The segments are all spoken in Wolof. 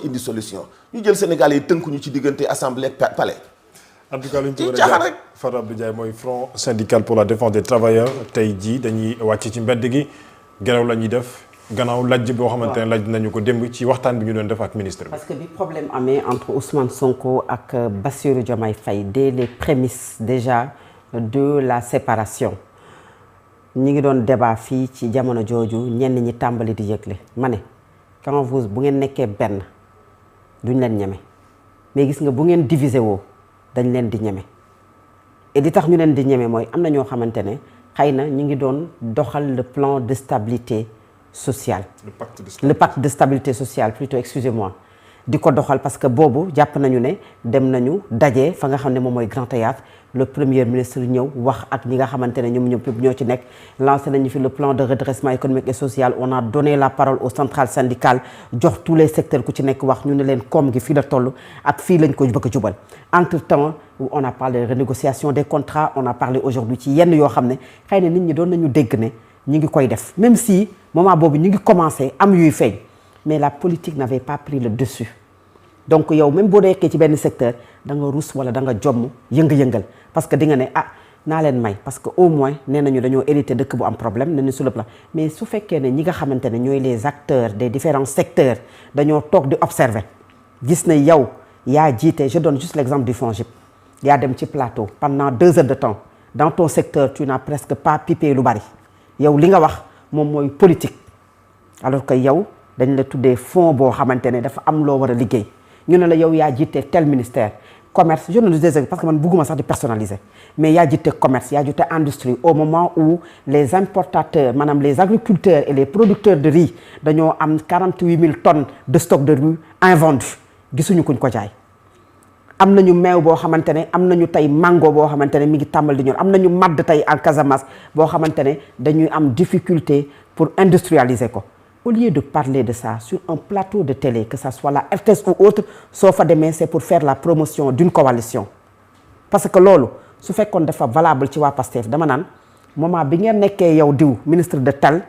indi solution ñu jël Sénégal yi tënkuñu ci diggante assemblée ak palais. en tout cas lu ñu ci mën a jàpp Fatou Abdou Ndiaye mooy front syndical pour la défense des travailleurs tey jii dañuy wàcc ci mbedd gi gannaaw la ñuy def gannaaw lajj boo xamante ne lajj nañu ko démb ci waxtaan bi ñu doon def ak ministre bi. parce que bi problème amee entre Ousmane Sonko ak Bassirou Diomaye Faye dès les prémices déjà de la séparation ñi ngi doon débat fii ci jamono jooju ñenn ñi tàmbali di yëgle ma ne quand vous bu ngeen nekkee benn duñ leen ñeme mais gis nga bu ngeen diviser woo dañ leen di ñeme et li tax ñu leen di ñeme mooy am na ñoo xamante ne xëy na ñu ngi doon doxal le plan de stabilité sociale. Le pacte de stabilité sociale plutôt, excusez-moi. di ko doxal parce que boobu jàpp nañu ne dem nañu daje fa nga xam ne moom mooy Grand Théâtre le premier ministre ñëw wax ak ñi nga xamante ne ñoom ñoo ci nekk lancé nañu fi le plan de redressement économique et social on a donné la parole aux centrales syndicales jox tous les secteurs ku ci nekk wax ñu ne leen koom gi fii la toll ak fii lañ ko bëgg a jubal entre temps on a parlé de renégociation des contrats on a parlé aujourd'hui ci yenn yoo xam ne xëy na nit ñi doon nañu dégg ne ñu ngi koy def même si moment boobu ñu ngi commencé am yuy feeñ mais la politique n'avait pas pris le dessus donc yow même boo nekkee ci benn secteur da nga rus wala da nga jomm yënga-yëngal parce que di nga ne ah naa leen may parce que au moins nee nañu dañoo hérité dëkk bu am problème ne ni sur le plan mais su fekkee ne ñi nga xamante ne ñooy les acteurs des différents secteurs dañoo toog di observer gis na yow yaa jiite je donne juste l'exemple du FONGIP yaa dem ci plateau pendant 2 heures de temps dans ton secteur tu n'as presque pas pipé lu bari yow li nga wax moom mooy politique alors que yow dañ la tuddee fonds boo xamante ne dafa am loo war a liggéey ñu ne la yow yaa jiite tel ministère commerce je ne sais parce que man bugguma sax di personnaliser mais yaa jiite commerce yaa jiite industrie au moment où les importateurs maanaam les agriculteurs et les producteurs de riz dañoo am 48 000 tonnes de stock de riz invendu gisuñu kuñ ko jaay am nañu meew boo xamante ne am nañu tey mango boo xamante ne mi ngi tàmbal di ñor am nañu madd tey en Casamance boo xamante ne dañuy am difficulté pour industrialiser ko au lieu de parler de ça sur un plateau de télé que ça soit la RTS ou autre soo fa demee c'est pour faire la promotion d'une coalition parce que loolu su fekkoon dafa valable ci waa PASTEF dama naan moment bi ngeen nekkee yow diw ministre de tel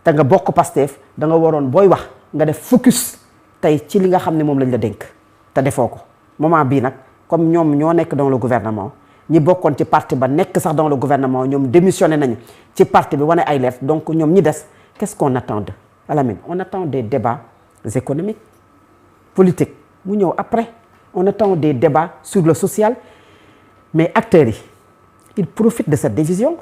te nga bokk PASTEF da nga waroon booy wax nga def focus tey ci li nga xam ne moom lañ la dénk te defoo ko moment bii nag comme ñoom ñoo nekk dans le gouvernement ñi bokkoon ci parti ba nekk sax dans le gouvernement ñoom démissionné nañu ci parti bi wane ay lettres donc ñoom ñi des qu'est-ce qu'on attend d'eux Alamine on attend des débats économiques politiques mu ñëw après on attend des débats sur le social mais acteurs yi ils profitent de cette division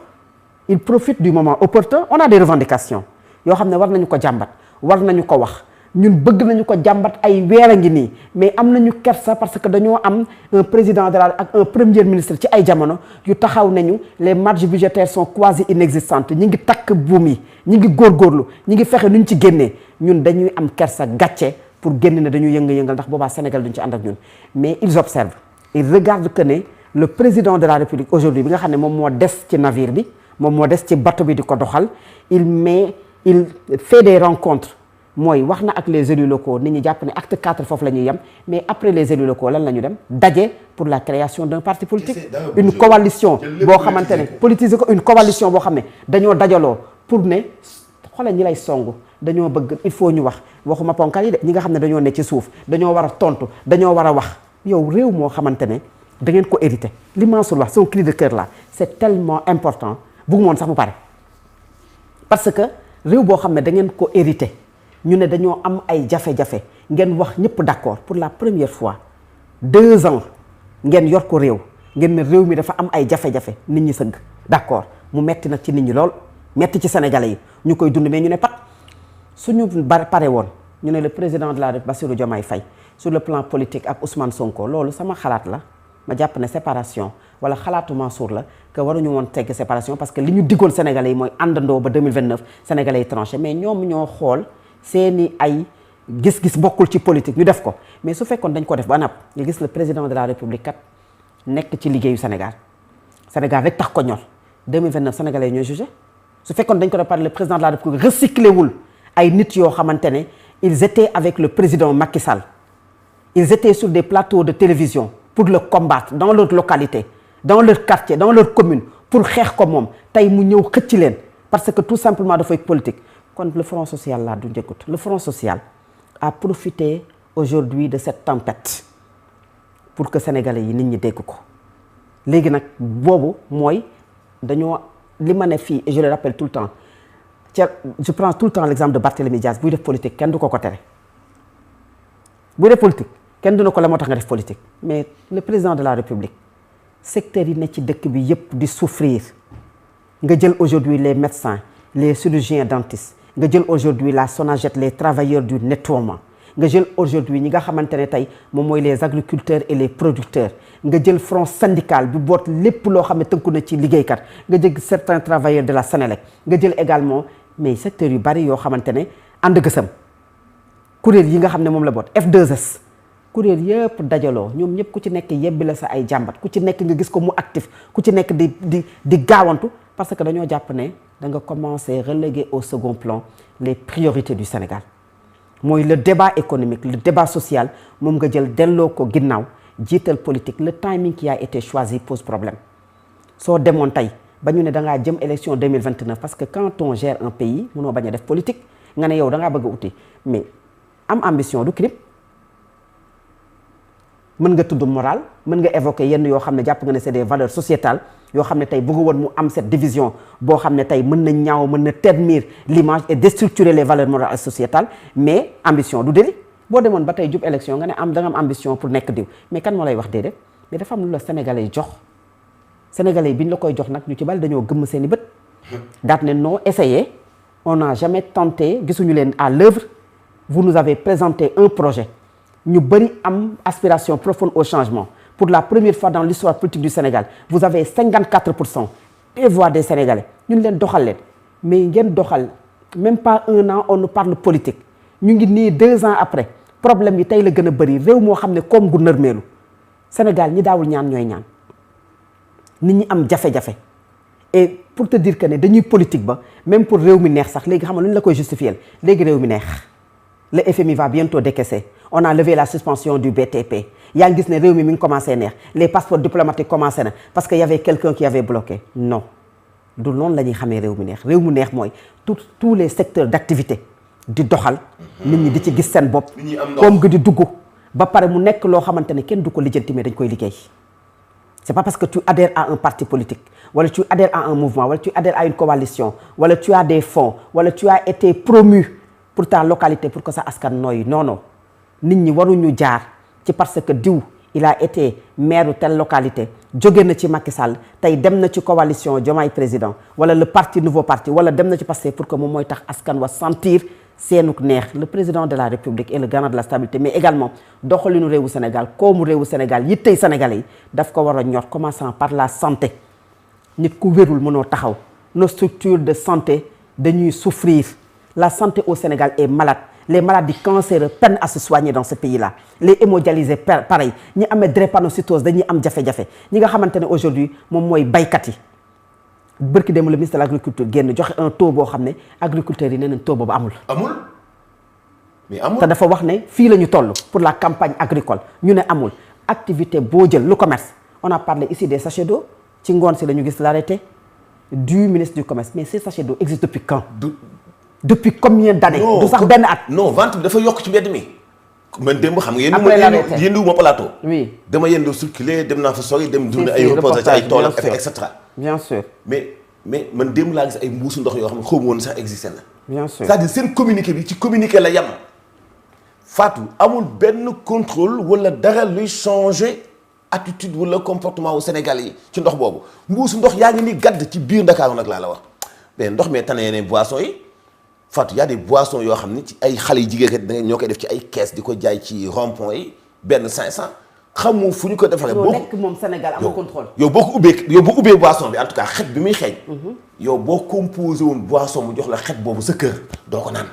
ils profitent du moment opportun on a des revendications yoo xam ne war nañu ko jàmbat war nañu ko wax ñun bëgg nañu ko jàmbat ay weer a ngi nii mais am nañu kersa parce que dañoo am un président de la ak un premier ministre ci ay jamono yu taxaw nañu les marges budgétaires sont quasi inexistantes ñi ngi takk buum yi ñi ngi góorgóorlu ñi ngi fexe nuñ ci génnee ñun dañuy am kersa gàcce pour génn ne dañuy yënga-yëngal ndax boobaa Sénégal duñ ci ànd ak ñun mais ils observent ils regardent que ne le président de la République aujourd'hui bi nga xam ne moom moo des ci navire bi moom moo des ci bateau bi di ko doxal il fait des rencontres mooy wax na ak les élus locaux nit ñi jàpp ne acte 4 foofu la ñuy yem mais après les élus locaux lan la ñu dem daje pour la création d'un parti politique une coalition boo xamante ne politiser ko une coalition boo xam ne dañoo dajaloo pour ne xoolal ñi lay songu dañoo bëgg il faut ñu wax waxuma ponkal yi de ñi nga xam ne dañoo ne ci suuf dañoo war a tontu dañoo war a wax yow réew moo xamante ne da ngeen ko hérité li Mansour wax son cri de cœur là c'est tellement important bëgg moon sax mu pare parce que réew boo xam ne da ngeen ko hérité ñu ne dañoo am ay jafe-jafe ngeen wax ñëpp d'accord pour la première fois 2 ans ngeen yor ko réew ngeen ne réew mi dafa am ay jafe-jafe nit ñi sëgg d'accord mu metti nag ci nit ñi lool metti ci sénégalais yi ñu koy dund mais ñu ne pat suñu pare woon ñu ne le président de la République Bassirou Diomaye Faye sur le plan politique ak Ousmane Sonko loolu sama xalaat la ma jàpp ne séparation wala xalaatu Mansour la que waruñu woon tegg séparation parce que li ñu diggoon sénégalais yi mooy àndandoo ba 2029 sénégalais yi tranché mais ñoom ñoo xool seeni ay gis-gis bokkul ci politique ñu def ko mais su fekkoon dañ ko def ba napp nga gis le président de la République kat nekk ci liggéeyu Sénégal rek tax ko ñor 2029 sénégalais yi ñooy jugé su fekkoon dañ ko def par le président de la République recyclé wul ay nit yoo xamante ne ils étaient avec le président Macky Sall ils étaient sur des plateaux de télévision pour le combattre dans leur localité dans leur quartier dans leur commune pour xeex ko moom tey mu ñëw xëcc leen parce que tout simplement dafay politique kon le front social là du njëkkut le front social a profité aujourd'hui de cette tempête pour que sénégalais yi nit ñi dégg ko léegi nag boobu mooy dañoo li ma ne fii et je le rappelle tout le temps je prends tout le temps l'exemple de Barthélémy Dias buy def politique kenn du ko tere buy def politique kenn du na ko la moo tax nga def politique mais le président de la République secteur yi ne ci dëkk bi yépp di souffrir nga jël aujourd'hui les médecins les chirurgiens dentistes nga jël aujourd'hui la SONAGED les travailleurs du nettoiement nga jël aujourd'hui ñi nga xamante ne tey moom mooy les agriculteurs et les producteurs nga jël front syndical bi boot lépp loo xam ne tënku na ci liggéeykat nga jël certains travailleurs de la Sénélec nga jël également mais secteurs yu bari yoo xamante ne ànd gësam kuréel yi nga xam ne moom la boot F2S kuréel yëpp dajaloo ñoom ñëpp ku ci nekk yebbi la sa ay jàmbat ku ci nekk nga gis ko mu actif ku ci nekk di gaawantu parce que dañoo jàpp ne da nga commencer reléguer au second plan les priorités du Sénégal mooy le débat économique le débat social moom nga jël delloo ko ginnaaw jiital politique le timing qui a été choisi pose problème soo demoon tey ba ñu ne da ngaa jëm élection 2029 parce que quand on gère un pays mënoo bañ a def politique nga ne yow da ngaa bëgg a uti mais am ambition du crime mën nga tudd moral mën nga évoquer yenn yoo xam ne jàpp nga ne c'est des valeurs sociétales yoo xam ne tey bëgg woon mu am cette division boo xam ne tey mën na ñaaw mën na ternir l'image et déstructurer les valeurs morales et sociétales mais ambition du délit boo demoon ba tey jub élection nga ne da nga am ambition pour nekk diw mais kan moo lay wax déedéet mais dafa am lu la sénégalais yi jox sénégalais yi bi ñu la koy jox nag ñu ci bari dañoo gëmm seen i bët daat ne non essayé on n'a jamais tenté gisuñu leen à l'œuvre vous nous avez présenté un projet ñu bëri am aspiration profonde au changement pour la première fois dans l'histoire politique du Sénégal vous avez 54% des voix des Sénégalais ñun leen doxal leen mais ngeen doxal même pas un an on nous parle politique ñu ngi nii 2 ans après problème yi tey la gën a bëri réew moo xam ne comme gu nërmeelu Sénégal ñi daawul ñaan ñooy ñaan nit ñi am jafe-jafe et pour te dire que ne dañuy politique ba même pour réew mi neex sax léegi xam nga lu ñu la koy justifier léegi réew mi neex le FMI va bientôt décaisser on a levé la suspension du BTP yaa ngi gis ne réew mi ngi commencé neex les passeports diplomatiques commencé na parce que y avait quelqu'un qui avait bloqué non du noonu la ñuy xamee réew mu neex mooy tous les secteurs d'activité di doxal nit ñi di ci gis seen bopp comme gi di dugg ba pare mu nekk loo xamante ne kenn du ko lijjanti mais dañ koy liggéey c'est pas parce que tu adhères à un parti politique wala tu adhères à un mouvement wala tu adhères à une coalition wala tu as des fonds wala tu as été promu pour ta localité pour que sa askan nooyi non nit ñi waruñu jaar ci parce que diw il a été maire telle localité jóge na ci Macky Sall tey dem na ci coalition Diomaye président wala le parti nouveau parti wala dem na ci Pastef pour que moom mooy tax askan wa sentir seenuk neex le président de la République est le garant de la stabilité mais également doxalinu réewu Sénégal koomu réewu Sénégal yittey Sénégalais yi daf ko war a ñor commençant par la santé nit ku wérul mënoo taxaw nos structures de santé dañuy souffrir la santé au Sénégal est malade les maladies cancéreuses peinent à se soigner dans ce pays-là les hémodialysés pareil ñi amee drépanocytose dañuy am jafe-jafe ñi nga xamante ne aujourd'hui moom mooy baykat yi bërki dem le ministre de l'agriculture génn joxe un taux boo xam ne agriculteurs yi nee nañ taux boobu amul mais amul te dafa wax ne fii la ñu toll pour la campagne agricole ñu ne amul activité boo jël le commerce on a parlé ici des sachets d'eau ci ngoon si la ñu gis l'arrêté du ministre du commerce mais ces sachets d'eau existent depuis quand depuis combien d'années du sax benn at non vente bi dafa yokk ci mbedd mi man démb xam nga après l'arrêté yënduwuma plateau oui dama yëndu circuler dem naa fa sori dem tourner ay reportage ci ay toolam et cetera bien sûr mais man démb laa gis ay mbuusu ndox yoo xam ne xaw ma woon sax existé na bien sûr c'est-à-dire seen communiqué bi ci communiqué la yam Fatou amul benn contrôle wala dara luy changer attitude wala comportement wu Sénégal yi ci ndox boobu mbuusu ndox yaa ngi ni gàdd ci biir Ndakaaru nag laa la wax mais ndox mee tane yeneen boissons yi Fatou y a des boissons yoo xam ne ci ay xale yu jigéen da ñoo koy def ci ay caisse di ko jaay ci rond-point yi benn 500 xamoo fu ñu ko defaree. boo nekk moom Sénégal amul contrôle. yow boo ko ubbee boisson bi en tout cas xet bi muy xeeñ. yow boo composé woon boisson mu jox la xet boobu sa kër doo ko naan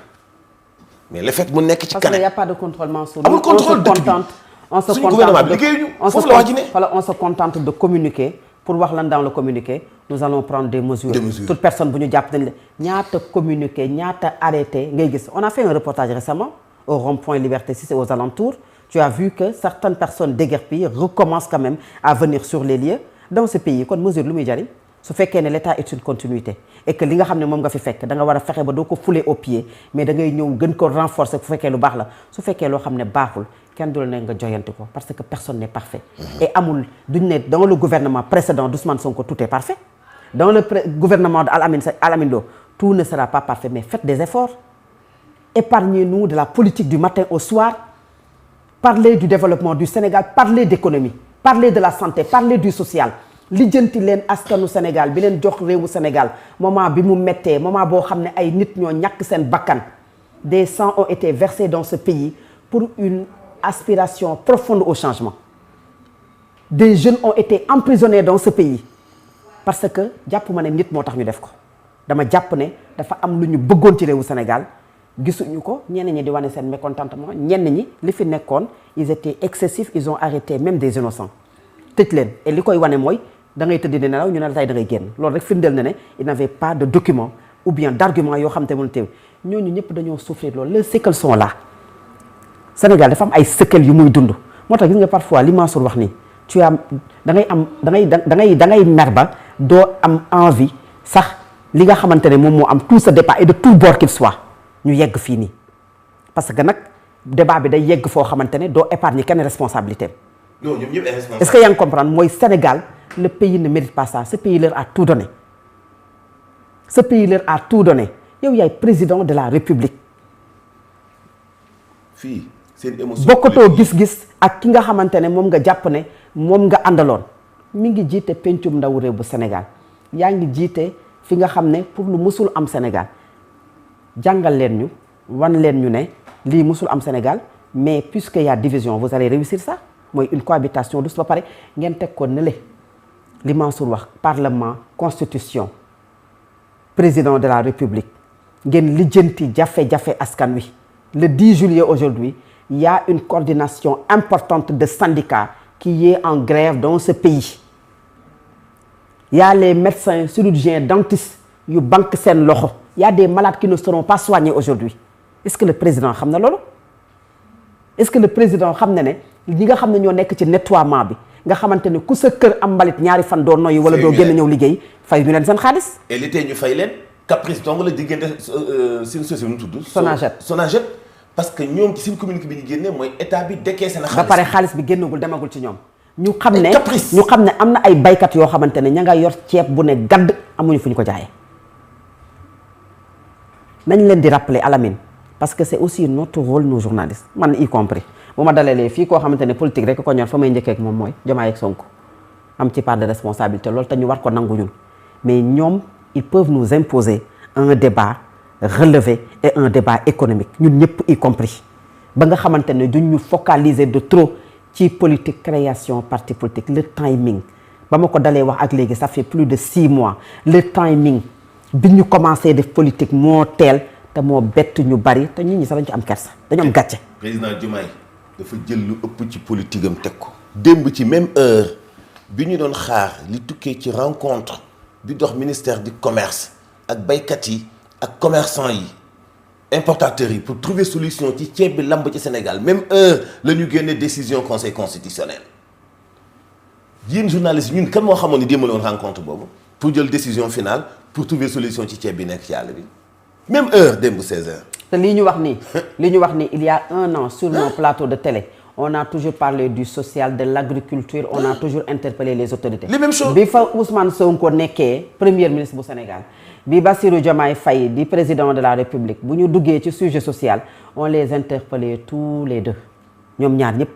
mais le fait mu nekk ci. parce kanam que y a pas de contrôle Mansour. amul contrôle dëkk bi suñu gouvernement bi liggéeyuñu foofu la wax ji ne. on se contente de communiquer pour wax lan dans le communiqué nous allons prendre des mesures. Toute personne bu ñu jàpp dañ la ñaata communiqué ñaata arrêté ngay gis on a fait un reportage récemment au rond-point Liberté 6 et aux alentours. Tu as vu que certaines personnes déguerpies recommencent quand même à venir sur les lieux dans ce pays kon mesure lu muy jariñ su fekkee ne l'état est une continuité et que li nga xam ne moom nga fi fekk da nga war a fexe ba doo ko fouler au pied mais da ngay ñëw gën ko renforcer bu fekkee lu baax la su fekkee loo xam ne baaxul kenn du la ne nga joyanti ko parce que personne n'est parfait et amul duñ ne dans le gouvernement précédent d'Ousmane Sonko tout est parfait dans le gouvernement de Al-Amine Lo tout ne sera pas parfait mais faites des efforts épargnez-nous de la politique du matin au soir parlez du développement du Sénégal parlez d'économie parlez de la santé parlez du social lijjanti leen askanu Sénégal bi leen jox réewu Sénégal moment bi mu méttee moment boo xam ne ay nit ñoo ñàkk seen bakkan des sangs ont été versés dans ce pays pour une aspiration profonde au changement des jeunes ont été emprisonnés dans ce pays parce que jàpp ma ne nit moo tax ñu def ko dama jàpp ne dafa am lu ñu bëggoon ci réewu Sénégal gisuñu ko ñenn ñi di wane seen mécontentement ñenn ñi li fi nekkoon ils étaient excessifs ils ont arrêté même des innocents tëj leen et li koy wane mooy da ngay tëdd di nelaw ñu ne la tey da ngay génn loolu rek firndeel na ne il n'avait pas de document ou bien d'argument yoo xam te mën teew ñooñu ñëpp dañoo souffrir loolu les séquelles sont là Sénégal dafa am ay séquelles yu muy dund moo tax gis nga parfois li Mansour wax nii tu am da ngay mer ba doo am envie sax li nga xamante ne moom moo am tout ce débat et de tout bord qu'il soit ñu yegg fii nii parce que nag débat bi day yegg foo xamante ne doo épargner kenn responsabilité non ñoom ñëpp responsable. est-ce que yaa ngi comprendre mooy Sénégal le pays ne mérite pas ça ce pays leur a tout donné ce pays leur a tout donné yow yaay président de la République. fii seen émotion. bokkatoo gis-gis ak ki nga xamante ne moom nga jàpp ne moom nga àndaloon mi ngi jiite pencum ndaw réew bu Sénégal yaa ngi jiite fi nga xam ne pour lu musul am Sénégal jàngal leen ñu wan leen ñu ne lii musul am Sénégal mais puisque y a division vous allez réussir ça. mooy une cohabitation douce ba pare ngeen teg ko nële li Mansour wax parlement constitution président de la république ngeen lijjanti jafe-jafe askan wi le 10 juillet aujourd'hui il y a une coordination importante de syndicats qui est en grève dans ce pays il y a les médecins chirurgiens dentistes yu banque seen loxo il y a des malades qui ne seront pas soignés aujourd'hui est-ce que le président xam na loolu est-ce que le président xam na ne ñi nga xam ne ñoo nekk ci nettoiement bi nga xamante ne ku sa kër am mbalit ñaari fan doo noyyi wala doo génn ñëw liggéey fay ñu leen seen xaalis. et li tey ñu fay leen caprice donc la diggante seen société nu tudd. Sonaget parce que ñoom ci seen communiqué bi ñu génnee mooy état bi décaissé na xaalis. ba pare xaalis bi génnagul demagul ci ñoom. ñu xam ne caprice ñu xam ne am na ay baykat yoo xamante ne ña nga yor ceeb bu ne gadd amuñu fu ñu ko jaayee nañ leen di rappeler Alamine parce que c'est aussi notre rôle nos journalistes man y compris bu ma dalalee fii koo xamante ne politique rek ko ñor fa may njëkkee ak moom mooy Diomaye ak Sonko am ci part de responsabilité loolu te ñu war ko nangu ñun mais ñoom ils peuvent nous imposer un débat relevé et un débat économique ñun ñëpp y compris ba nga xamante ne duñ ñu focaliser de trop ci politique création parti politique le timing ba ma ko dalee wax ak léegi ça fait plus de 6 mois le timing bi ñu commencé def politique moo teel te moo bett ñu bari te nit ñi sax dañ ci am kersa dañu am gàcce. président Diomaye dafa jël lu ëpp ci politique am teg ko. démb ci même heure bi ñu doon xaar li tukkee ci rencontre bi dox ministère du commerce ak baykat yi ak commerçant yi importateurs yi pour trouver solution ci ceeb bi lamb ci Sénégal même heure la ñu génne décision conseil constitutionnel yéen journalistes ñun kan moo xamoon ni démb la woon rencontre boobu pour jël décision finale pour trouver solution ci ceeb bi nekk ci àll bi même heure démb 16 heures. te lii ñu wax nii il y a 1 an sur nos plateaux de télé on a toujours parlé du social de l'agriculture on a toujours interpellé les autorités. les mêmes choses bi fa Ousmane Sonko nekkee premier ministre bu Sénégal bi Bassirou Diomaye Faye di président de la République bu ñu duggee ci sujet social on les interpellait tous les deux ñoom ñaar ñëpp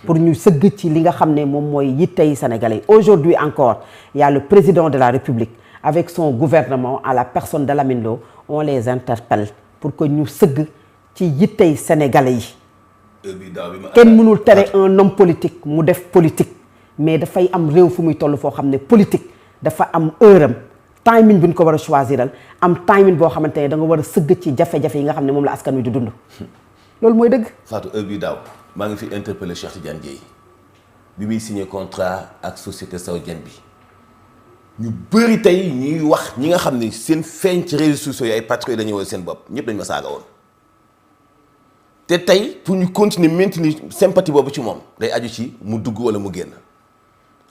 pour ñu sëgg ci li nga xam ne moom mooy yittey sénégalais aujourd'hui encore il y a le président de la République avec son gouvernement à la personne d'Alamine Lo on les interpelle pour que ñu sëgg ci yittey sénégalais yi. kenn mënul tere un homme politique mu def politique mais dafay am réew fu muy toll foo xam ne politique dafa am heure am timing bi ñu ko war a choisiral am timing boo xamante ne da nga war a sëgg ci jafe-jafe yi nga xam ne moom la askan wi di dund loolu mooy dëgg. Fatou heure bii daaw maa ngi fi interpellé Cheikh Tidiane Dièye bi muy signé contrat ak société saoudienne bi ñu bëri tey ñuy wax ñi nga xam ne seen feeñ ci réseaux sociaux yi ay patriotes dañuy woon seen bopp ñëpp dañu ma saaga woon te tey pour ñu continuer maintenir sympathie boobu ci moom day aju ci mu dugg wala mu génn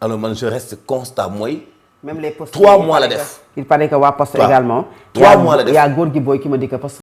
alors man je reste constat mooy même les postes 3 mois la def. il paraît que waa poste waaw. également. 3 mois la def. yaa góor gi booy ki ma di que poste